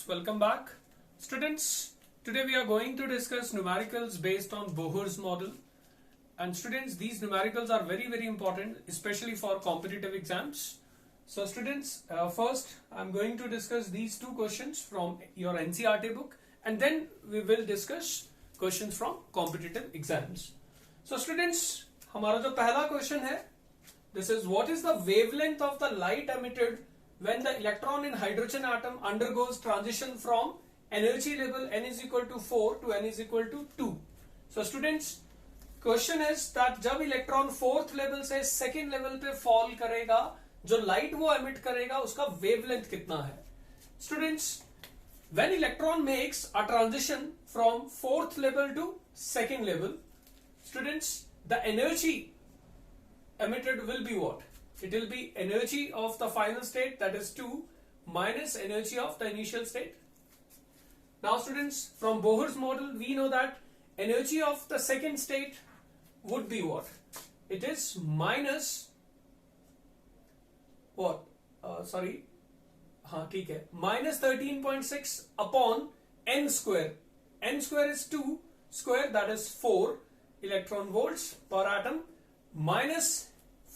welcome back. Students, today we are going to discuss numericals based on Bohr's model. And students, these numericals are very important, especially for competitive exams. So students, first I'm going to discuss these two questions from your NCERT book, and then we will discuss questions from competitive exams. So students, हमारा जो पहला question है, this is what is the wavelength of the light emitted when the electron in hydrogen atom undergoes transition from energy level n is equal to 4 to n is equal to 2. So students, question is that जब electron fourth level से second level पे fall करेगा, जो light वो emit करेगा उसका wavelength कितना है. Students, when electron makes a transition from fourth level to second level, students, the energy emitted will be what? It will be energy of the final state, that is 2, minus energy of the initial state. Now students, from Bohr's model we know that energy of the second state would be what? It is minus what? ठीक है, minus 13.6 upon n square. N square is 2 square, that is 4 electron volts per atom, minus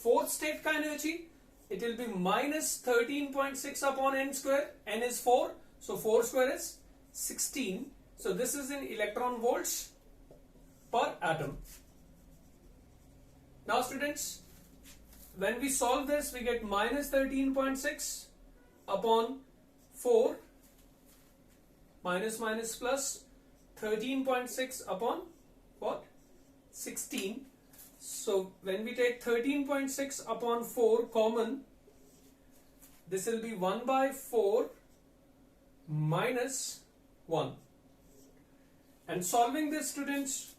fourth state का energy, it will be minus 13.6 upon n square. N is 4, so 4 square is 16. So this is in electron volts per atom. Now students, when we solve this, we get minus 13.6 upon 4 minus plus 13.6 upon what? 16. So when we take 13.6 upon 4 common, this will be 1 by 4 minus 1. And solving this, students,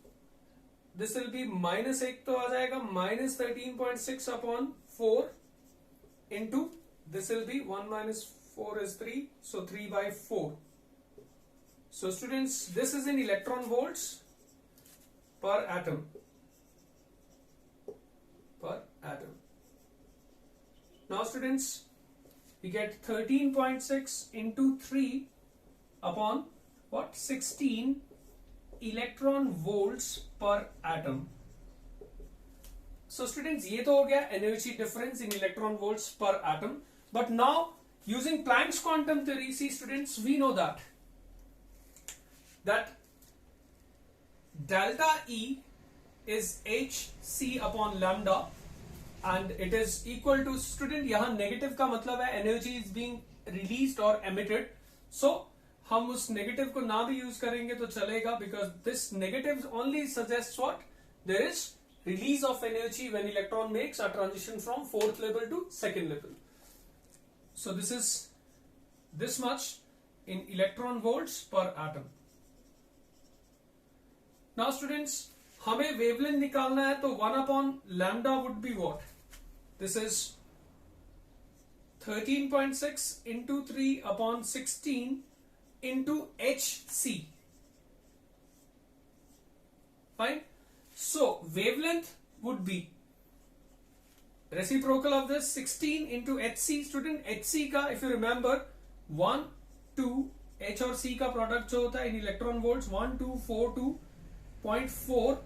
this will be minus 1 तो आ जाएगा, minus 13.6 upon 4 into this will be 1 minus 4 is 3, so 3 by 4. So students, this is in electron volts per atom. Now students, we get 13.6 into 3 upon what? 16 electron volts per atom. So students, ये तो हो गया energy difference in electron volts per atom. But now using Planck's quantum theory, see students, we know that delta E is hc upon lambda, and it is equal to, student, यहाँ negative का मतलब है energy is being released or emitted. So हम उस negative को ना भी use करेंगे तो चलेगा, because this negative only suggests what? There is release of energy when electron makes a transition from fourth level to second level. So this is this much in electron volts per atom. Now students, हमें wavelength निकालना है, तो 1 upon lambda would be what? This is 13.6 into 3 upon 16 into hc. Fine. So wavelength would be reciprocal of this 16 into hc. Student, hc का if you remember 1 2 h और c का product जो होता है in electron volts 1242.4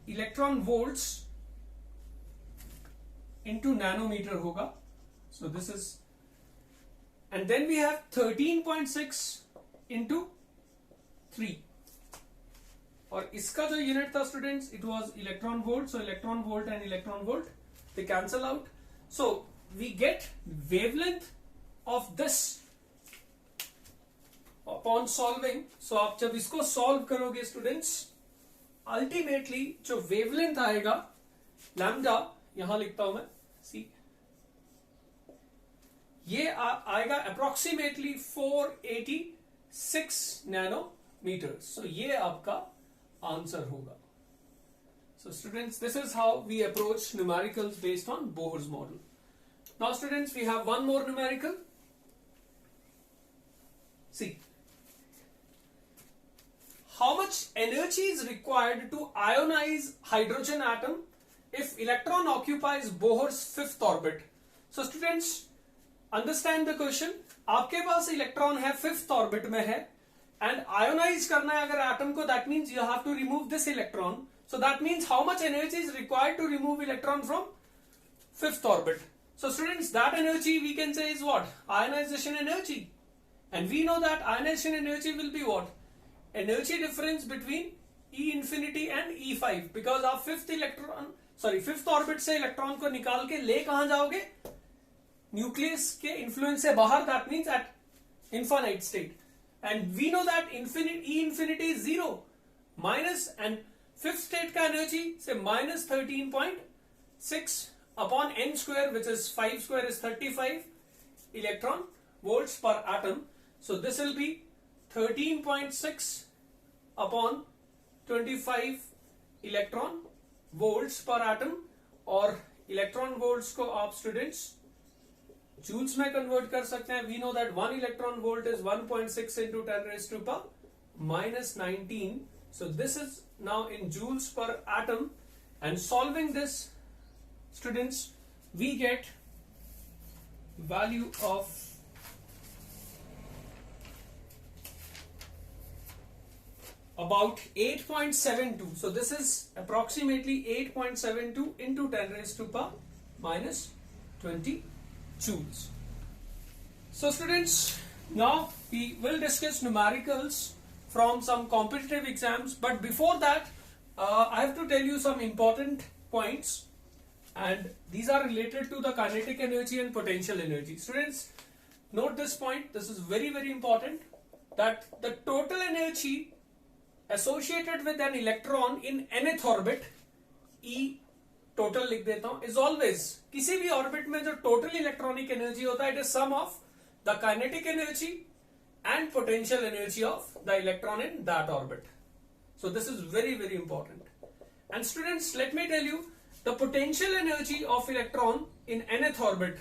electron volts into nanometer होगा. So this is, and then we have 13.6 into 3, और इसका जो यूनिट था students, it was electron volt. So electron volt and electron volt, they cancel out. So we get wavelength of this upon solving. So आप जब इसको solve करोगे students, ultimately जो wavelength आएगा लैम्डा, यहां लिखता हूं मैं, सी, ये आएगा अप्रोक्सीमेटली 486 नैनोमीटर. सो ये आपका आंसर होगा. So students, this is how we approach numericals based on Bohr's model. Now students, we have one more numerical. See, how much energy is required to ionize hydrogen atom if electron occupies Bohr's fifth orbit? So students, understand the question. आपके पास electron है fifth orbit में है and ionize करना है अगर atom को, that means you have to remove this electron. So that means how much energy is required to remove electron from fifth orbit. So students, that energy we can say is what? Ionization energy. And we know that ionization energy will be what? Energy difference between E infinity and E5. Because आप fifth orbit से electron को निकाल के ले कहां जाओगे? Nucleus के influence से बाहर, that means at infinite state. And we know that E infinity is 0. Minus and fifth state का energy से minus 13.6 upon n square, which is 5 square is 35 electron volts per atom. So this will be 13.6 upon 25 electron volts per atom. और electron volts को आप students joules में convert कर सकते हैं. We know that 1 electron volt is 1.6 into 10 raised to power minus 19. So this is now in joules per atom, and solving this, students, we get value of about 8.72. So this is approximately 8.72 into 10 raised to power minus 20 joules. So students, now we will discuss numericals from some competitive exams, but before that I have to tell you some important points, and these are related to the kinetic energy and potential energy. Students, note this point, this is very very important, that the total energy associated with an electron in nth orbit, E total लिख देता हूं, is always, किसी भी orbit में जो total electronic energy होता है, it is sum of the kinetic energy and potential energy of the electron in that orbit. So this is very very important. And students, let me tell you, the potential energy of electron in nth orbit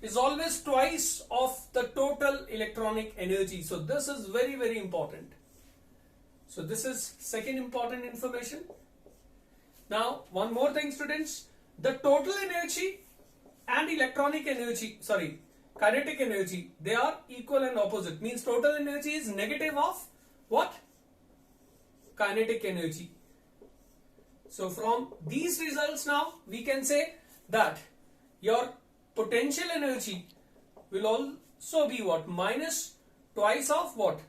is always twice of the total electronic energy. So this is very very important. So this is second important information. Now one more thing, students, the total energy and electronic energy, kinetic energy, they are equal and opposite. Means total energy is negative of what? Kinetic energy. So from these results now we can say that your potential energy will also be what? Minus twice of what?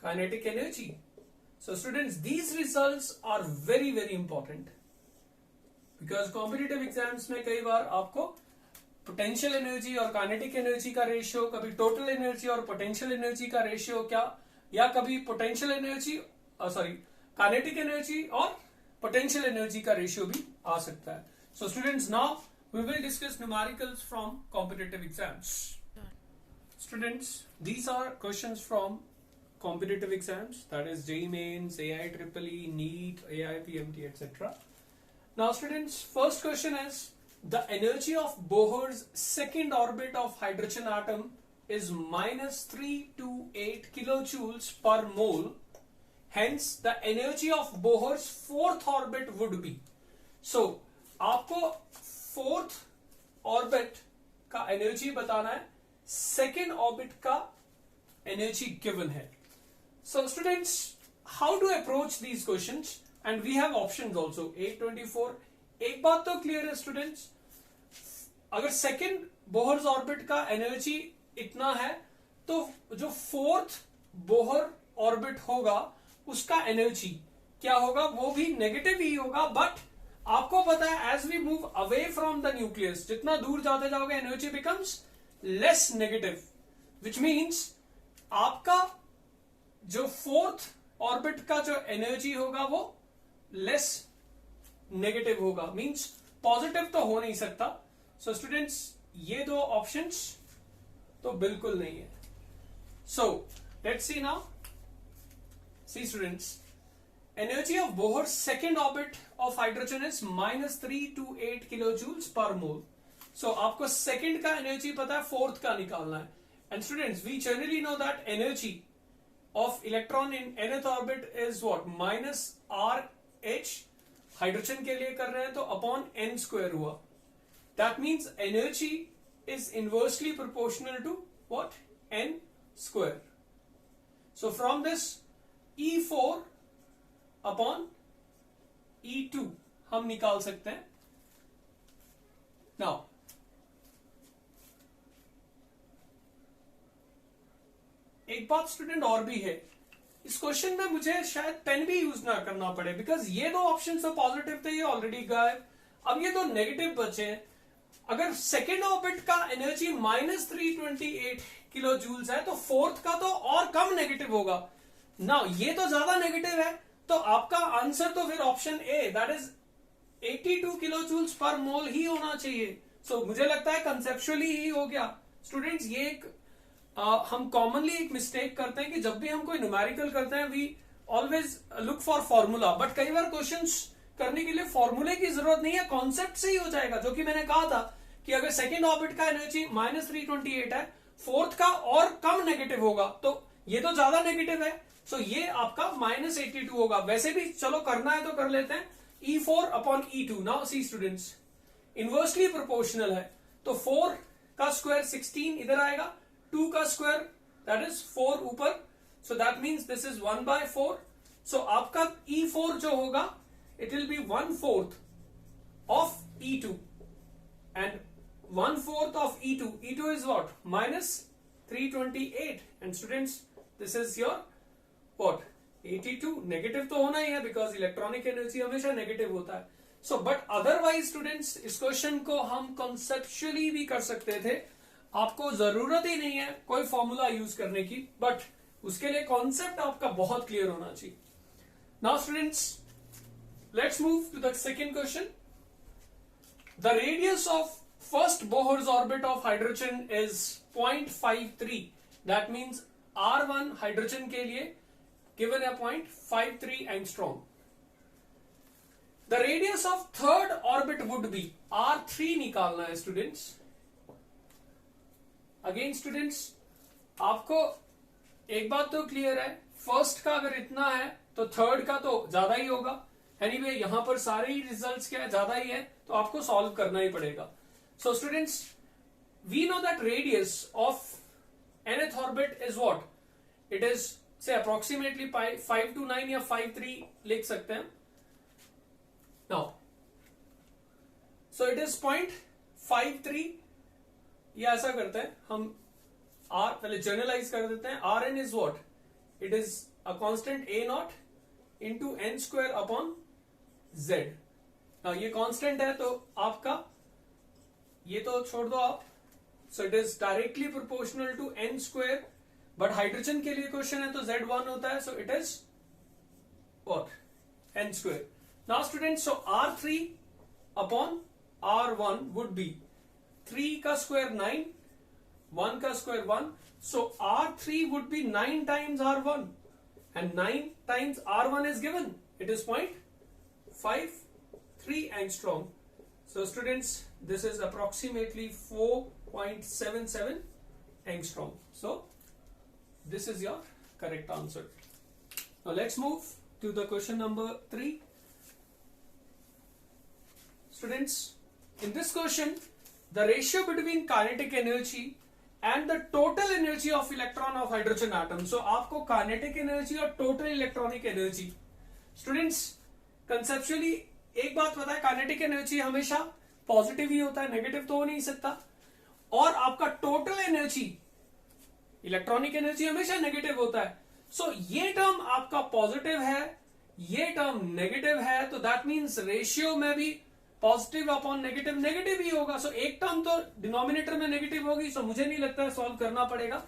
Kinetic energy. So students, these results are very very important, because competitive exams में कई बार आपको potential energy और kinetic energy का ratio, कभी total energy और potential energy का ratio क्या, या कभी potential energy kinetic energy और potential energy का ratio भी आ सकता है. So students, now we will discuss numericals from competitive exams. Students, these are questions from competitive exams, that is JEE Mains, AIEEE, NEET, AIPMT, etc. Now students, first question is, the energy of Bohr's second orbit of hydrogen atom is minus 328 kilojoules per mole. Hence the energy of Bohr's fourth orbit would be. So आपको fourth orbit का energy बताना है, second orbit का energy given है. So students, how to approach these questions? And we have options also. 824. एक बात तो clear है students, अगर second Bohr's orbit का energy इतना है, तो जो fourth Bohr orbit होगा उसका एनर्जी क्या होगा? वो भी नेगेटिव ही होगा. बट आपको पता है, as we move away from the nucleus, जितना दूर जाते जाओगे energy becomes less negative, which means आपका जो फोर्थ ऑर्बिट का जो एनर्जी होगा वो लेस नेगेटिव होगा. मीन्स पॉजिटिव तो हो नहीं सकता. सो स्टूडेंट्स, ये दो ऑप्शंस तो बिल्कुल नहीं है. So let's see now. See students, energy of Bohr's second orbit of hydrogen is minus 328 kilojoules per mole. So आपको second का energy पता है, fourth का निकालना है. And students, we generally know that energy of electron in nth orbit is what? Minus RH. Hydrogen के लिए कर रहे हैं तो upon n square हुआ. That means energy is inversely proportional to what? n square. So from this E4 upon E2 हम निकाल सकते हैं. Now एक बात स्टूडेंट और भी है, इस क्वेश्चन में मुझे शायद पेन भी यूज ना करना पड़े, बिकॉज ये दो ऑप्शन तो पॉजिटिव थे, ये ऑलरेडी गए. अब ये दो नेगेटिव बचे हैं. अगर सेकेंड ऑर्बिट का एनर्जी -328 किलो जूल्स है तो फोर्थ का तो और कम नेगेटिव होगा ना. ये तो ज्यादा नेगेटिव है, तो आपका आंसर तो फिर option a, that is 82 kilo joules per mole ही होना चाहिए. सो मुझे लगता है कंसेप्चुअली ही हो गया. स्टूडेंट्स ये एक हम कॉमनली एक मिस्टेक करते हैं कि जब भी हम कोई न्यूमेरिकल करते हैं we always look for formula, but कई बार क्वेश्चंस करने के लिए फॉर्मूले की जरूरत नहीं है, कॉन्सेप्ट से ही हो जाएगा. जो कि मैंने कहा था कि अगर सेकेंड ऑर्बिट का एनर्जी -328 है, फोर्थ का और कम नेगेटिव होगा, तो ये तो ज्यादा नेगेटिव है, सो ये आपका -82 होगा. वैसे भी चलो करना है तो कर लेते हैं. E4 upon E2. Now see students, inversely proportional है, तो 4 का स्क्वायर 16 इधर आएगा, 2 का स्क्वायर दैट इज 4 ऊपर, सो दैट मीन्स दिस इज 1/4. सो आपका E4 जो होगा it will be 1/4 of E2 and 1/4 of E2. E2 is what? -328. And students, this is your what? 82. Negative तो होना ही है बिकॉज इलेक्ट्रॉनिक एनर्जी हमेशा नेगेटिव होता है. सो बट अदरवाइज स्टूडेंट्स इस क्वेश्चन को हम कॉन्सेप्चुअली भी कर सकते थे. आपको जरूरत ही नहीं है कोई फॉर्मूला यूज करने की, बट उसके लिए कॉन्सेप्ट आपका बहुत क्लियर होना चाहिए. Now students, let's move to the second question. The radius of first Bohr's orbit of hydrogen is 0.53. That means R1 hydrogen के लिए given a 0.53 angstrom. The radius of third orbit would be R3 निकालना है students. Again students, आपको एक बात तो clear है, first का अगर इतना है तो थर्ड का तो ज्यादा ही होगा. एनीवे यहां पर सारे ही रिजल्ट्स क्या है, ज्यादा ही है, तो आपको सॉल्व करना ही पड़ेगा. So students, we know that radius of nth orbit is what? It is say approximately 529 या 53 लिख सकते हैं. नाउ सो इट इज 0.53, या ऐसा करते हैं हम आर पहले जर्नलाइज कर देते हैं. R n is what? It is a constant a naught into n square upon z. ये कांस्टेंट है तो आपका ये तो छोड़ दो आप. So it is directly proportional to n square, but hydrogen के लिए क्वेश्चन है तो Z1 होता है, so it is what? N square. Now student, so R3 upon R1 would be 3 का स्क्वायर 9, 1 का square 1, so R3 would be 9 times R1 and 9 times R1 is given. It is 0.53 angstrom. So students, this is approximately 4.77 angstrom. So this is your correct answer. Now let's move to the question number 3. Students, in this question, the ratio between kinetic energy and the total energy of electron of hydrogen atom. So आपको kinetic energy और total electronic energy, students conceptually एक बात पता है, kinetic energy हमेशा positive ही होता है, negative तो हो नहीं सकता. और आपका टोटल एनर्जी, इलेक्ट्रॉनिक एनर्जी हमेशा नेगेटिव होता है. सो ये टर्म आपका पॉजिटिव है, ये टर्म नेगेटिव है, तो दैट मीन्स रेशियो में भी पॉजिटिव अपॉन नेगेटिव नेगेटिव ही होगा. सो एक टर्म तो डिनोमिनेटर में नेगेटिव होगी, सो मुझे नहीं लगता है सॉल्व करना पड़ेगा,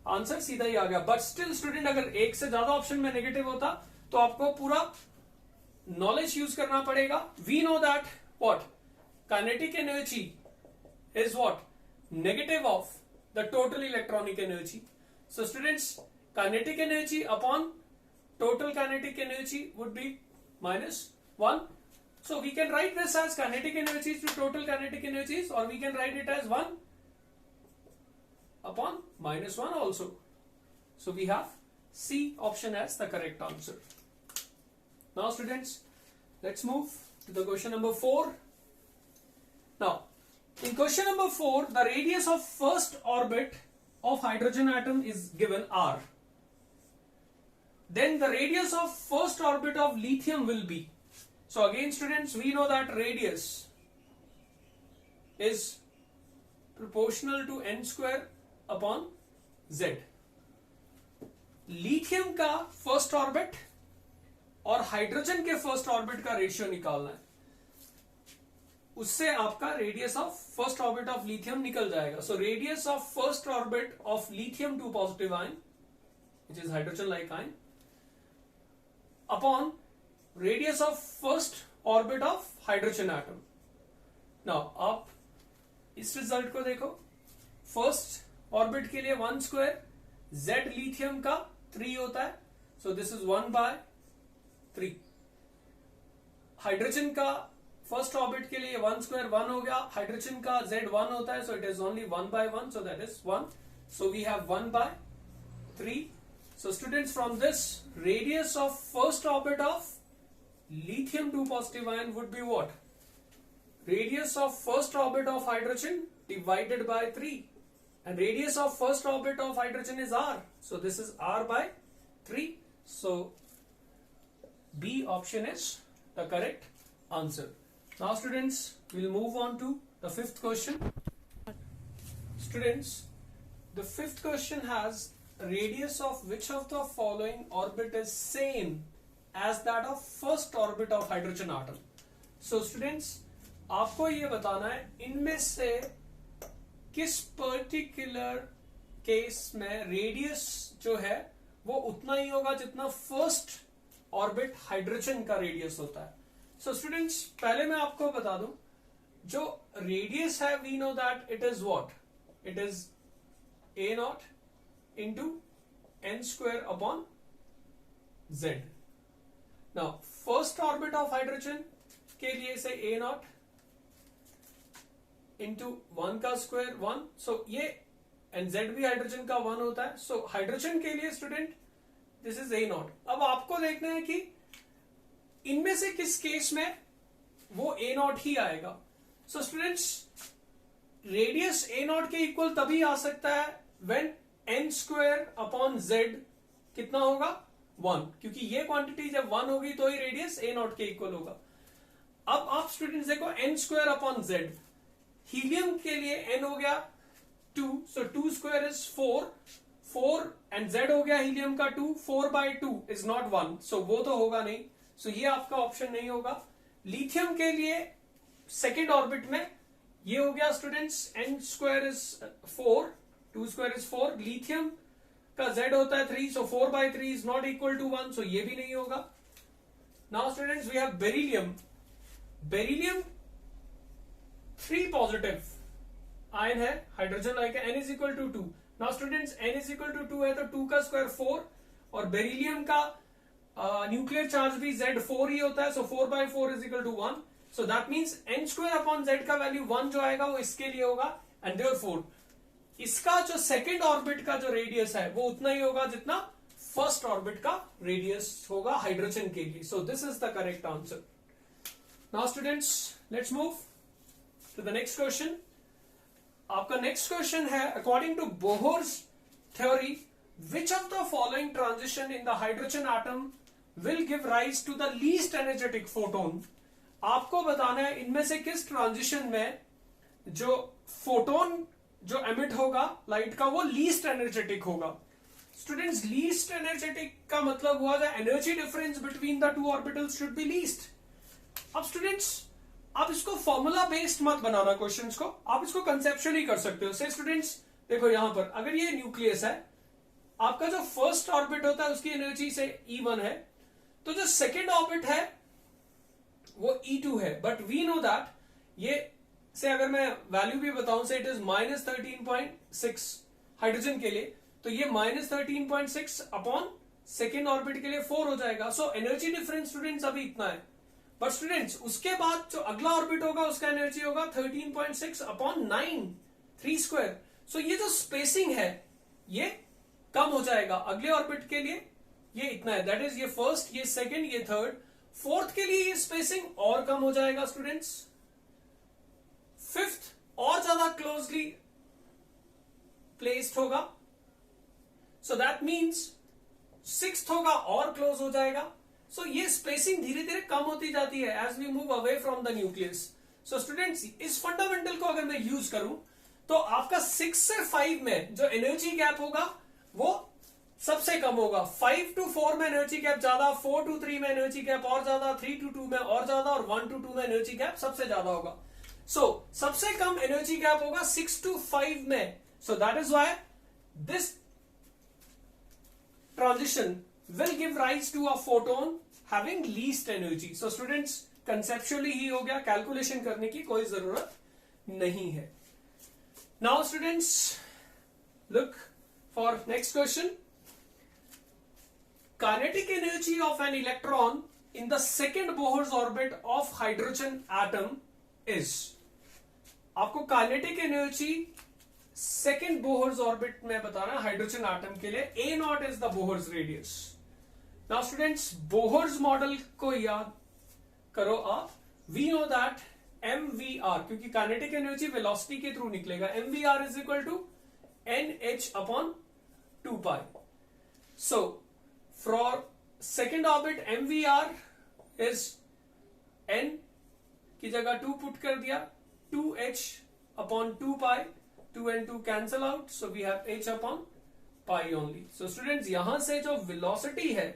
आंसर सीधा ही आ गया. बट स्टिल स्टूडेंट, अगर एक से ज्यादा ऑप्शन में नेगेटिव होता तो आपको पूरा नॉलेज यूज करना पड़ेगा. We know that what? Kinetic energy is what? Negative of the total electronic energy. So students, kinetic energy upon total kinetic energy would be -1. So we can write this as kinetic energies to total kinetic energies, or we can write it as 1 upon -1 also. So we have C option as the correct answer. Now students, let's move to the question number 4. Now in question number 4, the radius of first orbit of hydrogen atom is given r. Then the radius of first orbit of lithium will be. So again students, we know that radius is proportional to n square upon z. Lithium का first orbit और hydrogen के first orbit का ratio निकालना है, उससे आपका radius of first orbit of lithium निकल जाएगा. So radius of first orbit of lithium 2 positive ion which is hydrogen like ion upon radius of first orbit of hydrogen atom. Now आप इस result को देखो. फर्स्ट ऑर्बिट के लिए 1 square, Z lithium का 3 होता है, सो दिस इज 1/3. हाइड्रोजन का फर्स्ट ऑर्बिट के लिए 1 स्क्वायर 1 हो गया, हाइड्रोजन का Z 1 होता है, so it is only 1/1, so that is 1. So we have 1/3. So students, from this radius of first orbit of lithium 2 positive ion would be what? Radius of first orbit of hydrogen divided by 3, and radius of first orbit of hydrogen is r, so this is r/3. So B option is the correct answer. Now students, we'll move on to the fifth question. Students, the fifth question has radius of which of the following orbit is same as that of first orbit of hydrogen atom. So students, आपको ये बताना है इनमें से किस particular case में radius जो है वो उतना ही होगा जितना फर्स्ट ऑर्बिट हाइड्रोजन का रेडियस होता है. सो स्टूडेंट्स, पहले मैं आपको बता दूं, जो रेडियस है we know that it is what? It is a0 into n square upon z. Now first orbit of hydrogen के लिए से a0 इंटू 1 का स्क्वायर 1, सो ये एंड z भी हाइड्रोजन का 1 होता है. सो हाइड्रोजन के लिए स्टूडेंट दिस इज a0. अब आपको देखना है कि इनमें से किस केस में वो a0 ही आएगा. सो स्टूडेंट्स, रेडियस a0 के इक्वल तभी आ सकता है when n square upon z कितना होगा? 1, क्योंकि ये क्वांटिटी जब 1 होगी तो ही रेडियस a0 के इक्वल होगा. अब आप स्टूडेंट्स देखो, n square upon z, helium के लिए n हो गया 2, सो 2 स्क्वायर इज 4 एंड z हो गया हीलियम का 2, 4/2 इज नॉट 1, सो वो तो होगा नहीं. सो ये आपका ऑप्शन नहीं होगा. लिथियम के लिए सेकेंड ऑर्बिट में ये हो गया students, n square is 4, 2 square is 4, lithium का z होता है 3, so 4/3 is not equal to 1, so ये भी नहीं होगा. Now students, we have beryllium. Beryllium 3 positive ion है, hydrogen like n is equal to 2. Now students, n is equal to 2 है तो 2 का स्क्वायर 4, और बेरिलियम का न्यूक्लियर चार्ज भी Z4 ही होता है, so 4/4 is equal to 1. So that means n square upon z का वैल्यू 1 जो आएगा वो इसके लिए होगा, एंड देयरफॉर इसका जो सेकेंड ऑर्बिट का जो रेडियस है वो उतना ही होगा जितना फर्स्ट ऑर्बिट का रेडियस होगा हाइड्रोजन के लिए. So this is the correct answer. Now students, let's move to the next question. आपका नेक्स्ट क्वेश्चन है, according to Bohr's theory which of the following transition in the hydrogen atom will give rise to the least energetic photon. आपको बताना है इनमें से किस transition में जो फोटोन जो एमिट होगा लाइट का वो लीस्ट एनर्जेटिक होगा. स्टूडेंट्स, लीस्ट एनर्जेटिक का मतलब हुआ the energy difference between the two orbitals should be least. अब स्टूडेंट्स, आप इसको फॉर्मूला बेस्ड मत बनाना क्वेश्चंस को, आप इसको कंसेप्चुअली कर सकते हो. से स्टूडेंट्स देखो, यहां पर अगर ये न्यूक्लियस है, आपका जो फर्स्ट ऑर्बिट होता है उसकी एनर्जी से E1 है, तो जो सेकेंड ऑर्बिट है वो E2 है. बट वी नो दैट ये से अगर मैं वैल्यू भी बताऊं से इट इज -13.6 हाइड्रोजन के लिए, तो ये -13.6 अपॉन सेकेंड ऑर्बिट के लिए 4 हो जाएगा. सो एनर्जी डिफरेंस स्टूडेंट्स अभी इतना है. बट स्टूडेंट्स, उसके बाद जो अगला ऑर्बिट होगा उसका एनर्जी होगा 13.6 अपॉन 9, 3 स्क्वायर. सो ये जो स्पेसिंग है ये कम हो जाएगा. अगले ऑर्बिट के लिए ये इतना है, दैट इज ये फर्स्ट, ये सेकंड, ये थर्ड. फोर्थ के लिए ये स्पेसिंग और कम हो जाएगा स्टूडेंट्स. फिफ्थ और ज्यादा क्लोजली प्लेस्ड होगा, सो दैट मीन्स सिक्स्थ होगा और क्लोज हो जाएगा. सो ये स्पेसिंग धीरे धीरे कम होती जाती है as we move away from the nucleus. So students, इस फंडामेंटल को अगर मैं यूज करूं तो आपका 6 से 5 में जो एनर्जी गैप होगा वो सबसे कम होगा. 5 to 4 में एनर्जी गैप ज्यादा, 4 to 3 में एनर्जी गैप और ज्यादा, 3 to 2 में और ज्यादा, और 1 to 2 में एनर्जी गैप सबसे ज्यादा होगा. सो सबसे कम एनर्जी गैप होगा 6 to 5 में. सो that is why this transition will give rise to a photon having least energy. So students, conceptually ही हो गया, कैलकुलेशन करने की कोई जरूरत नहीं है. Now students, look for next question. Kinetic energy of an electron in the second Bohr's orbit of hydrogen atom is. आपको kinetic energy second Bohr's orbit में बताना हाइड्रोजन एटम के लिए. A naught is the Bohr's radius. Now students, Bohr's model को याद करो आप. We know that MVR, क्योंकि काइनेटिक एनर्जी वेलोसिटी के थ्रू निकलेगा, MVR is equal to NH upon 2 pi. So for second orbit MVR is N की जगह 2 put कर दिया, 2H upon 2 pi, 2 and 2 cancel out, so we have H upon pi only. So students, यहां से जो velocity है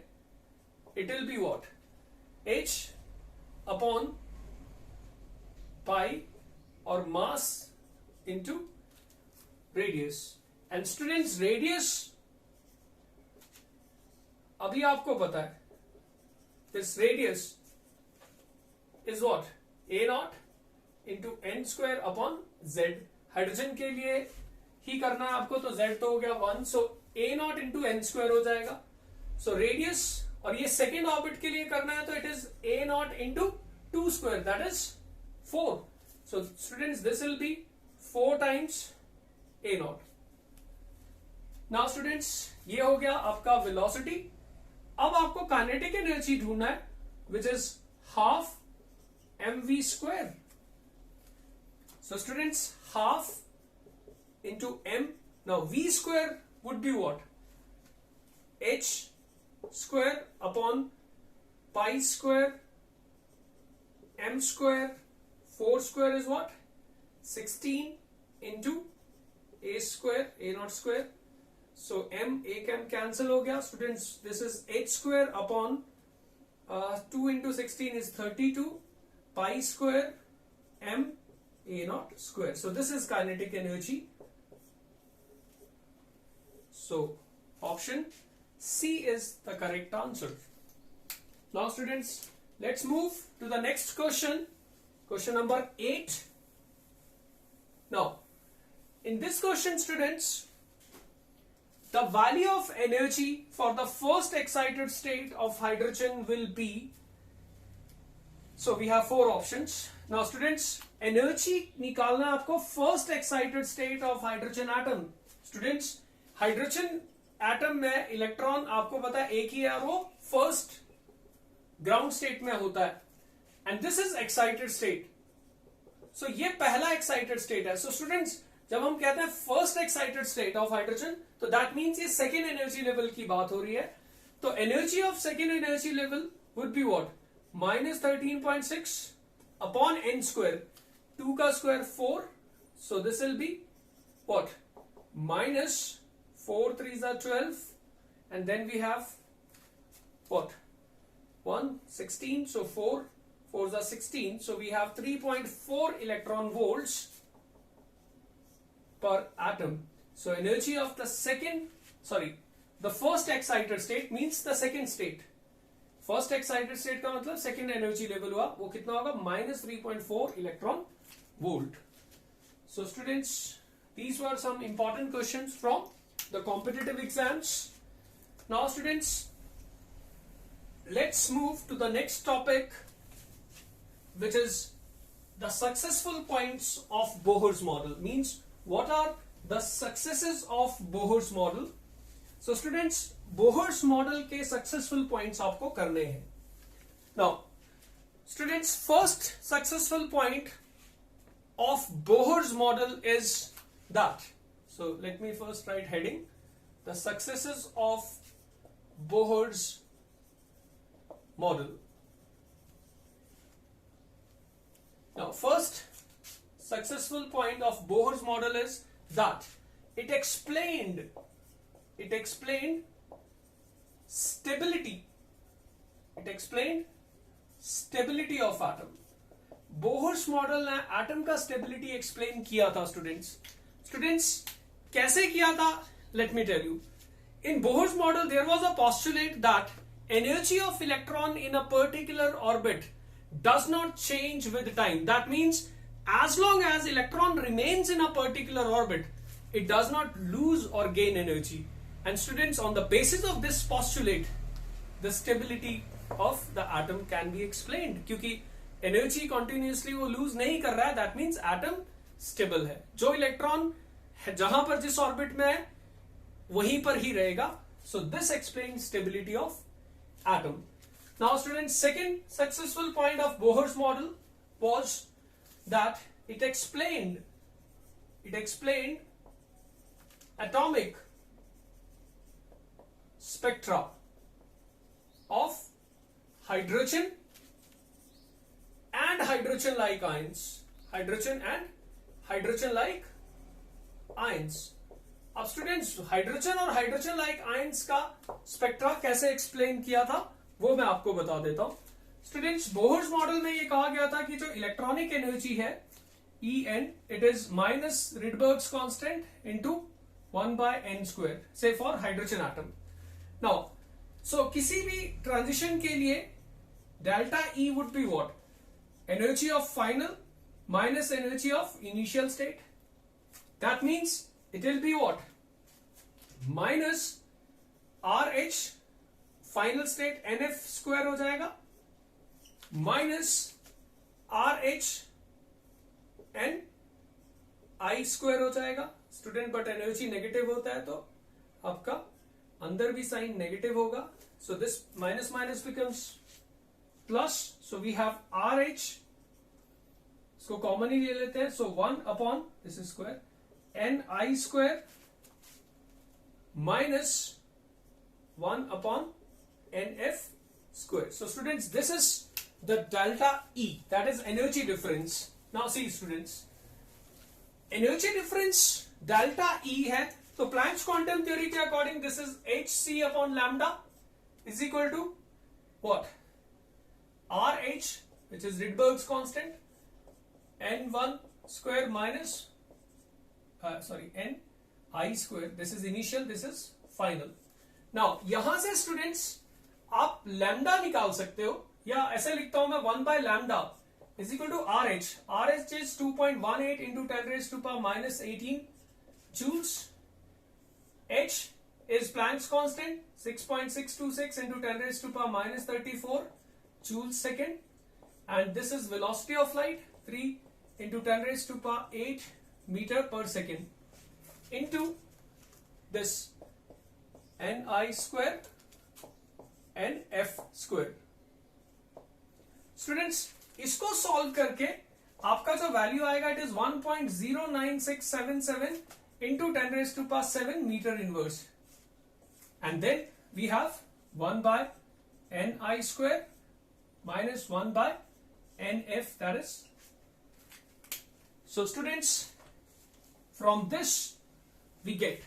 it will be what? H upon pi or mass into radius. And students, radius अभी आपको पता है, this radius is what? A naught into n square upon z. Hydrogen के लिए ही करना है आपको, तो z तो हो गया 1, so A naught into n square हो जाएगा. So radius, और ये सेकेंड ऑर्बिट के लिए करना है तो it is A naught into 2 square, that is 4. So students, this will be 4 times A not. Now students, ये हो गया आपका वेलोसिटी. अब आपको काइनेटिक एनर्जी ढूंढना है which is half mv square. So students, half into m. Now v square would be what? h square upon pi square m square. 4 square is what? 16 into a square, a naught square. So m a can cancel हो गया. Students, this is h square upon 2 into 16 is 32 pi square m a naught square. So this is kinetic energy. So option C is the correct answer. Now students, let's move to the next question. Question number 8. Now, in this question students, the value of energy for the first excited state of hydrogen will be, so we have 4 options. Now students, energy निकालना है आपको first excited state of hydrogen atom. Students, hydrogen atom में electron आपको पता है एक ही है, और वो फर्स्ट ग्राउंड स्टेट में होता है, and this is excited state. So ये पहला एक्साइटेड स्टेट है. सो स्टूडेंट्स, जब हम कहते हैं first excited state of hydrogen, तो दैट मीन्स ये सेकेंड एनर्जी लेवल की बात हो रही है. तो energy of second energy level would be what? -13.6 upon n square. 2 का square 4, so this will be what? minus 4 3s are 12, and then we have what? 1 16, so 4 4s are 16, so we have 3.4 electron volts per atom. So energy of the the first excited state means the second state. First excited state का मतलब second energy level हुआ, वो कितना होगा? -3.4 electron volt. So students, these were some important questions from the competitive exams. Now students, let's move to the next topic, which is the successful points of Bohr's model. Means, what are the successes of Bohr's model? So students, Bohr's model के successful points आपको करने हैं. Now students, first successful point of Bohr's model is that, So let me first write heading, the successes of Bohr's model. Now first successful point of Bohr's model is that it explained stability. It explained stability of atom. Bohr's model ने atom का stability explain किया था students कैसे किया था? Let me tell you. In Bohr's model there was a postulate that energy of electron in a particular orbit does not change with time. That means as long as electron remains in a particular orbit, it does not lose or gain energy. And students, on the basis of this postulate, the stability of the atom can be explained. क्योंकि energy continuously वो lose नहीं कर रहा है, that means atom stable है. जो electron जहां पर जिस orbit में है वहीं पर ही रहेगा. So this explains stability of atom. Now students, second successful point of Bohr's model was that it explained atomic spectra of hydrogen and hydrogen-like ions. Hydrogen and hydrogen-like ions. अब students hydrogen और hydrogen like ions का spectra कैसे explain किया था वो मैं आपको बता देता हूं. स्टूडेंट्स, बोहर्स मॉडल में ये कहा गया था कि जो इलेक्ट्रॉनिक एनर्जी है En, it is minus Rydberg's constant into 1/n², से for hydrogen atom. Now so किसी भी ट्रांजिशन के लिए delta E would be what? Energy of final minus energy of initial state. That means it will be what? Minus RH final state NF square हो जाएगा minus RH N I square हो जाएगा. Student, but energy negative होता है तो आपका अंदर भी साइन नेगेटिव होगा. So this minus minus becomes plus. So we have RH, इसको कॉमन ही ले लेते हैं. सो 1 upon this square Ni square minus 1 upon Nf square. So students, this is the delta E, that is energy difference. Now see students, energy difference delta E है तो Planck's quantum theory के according this is hc upon lambda is equal to what? RH, which is Rydberg's constant, N1 square minus N I square. This is initial, this is final. Now यहां से students आप lambda निकाल सकते हो, या ऐसे लिखता हूं मैं 1 by lambda is equal to RH. RH is 2.18 into 10 raised to power minus 18 joules. H is Planck's constant 6.626 into 10 raised to power minus 34 joules second, and this is velocity of light 3 into 10 raised to power 8 meter per second into this Ni square Nf square. Students, इसको solve करके आपका जो value आएगा it is 1.09677 into 10 raised to power 7 meter inverse, and then we have 1 by Ni square minus 1 by Nf, that is. So students, from this we get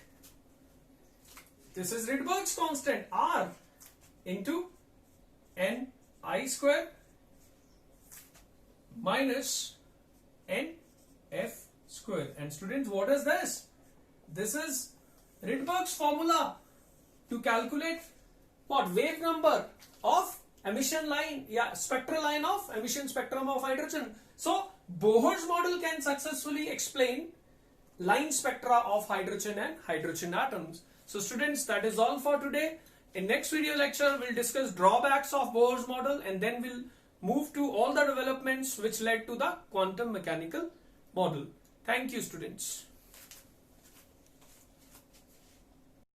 this is Rydberg's constant R into Ni square minus Nf square. And students, what is this? This is Rydberg's formula to calculate what? Wave number of emission line, spectral line of emission spectrum of hydrogen. So Bohr's model can successfully explain line spectra of hydrogen and hydrogen atoms. So students, that is all for today. In next video lecture we'll discuss drawbacks of Bohr's model, and then we'll move to all the developments which led to the quantum mechanical model. Thank you students.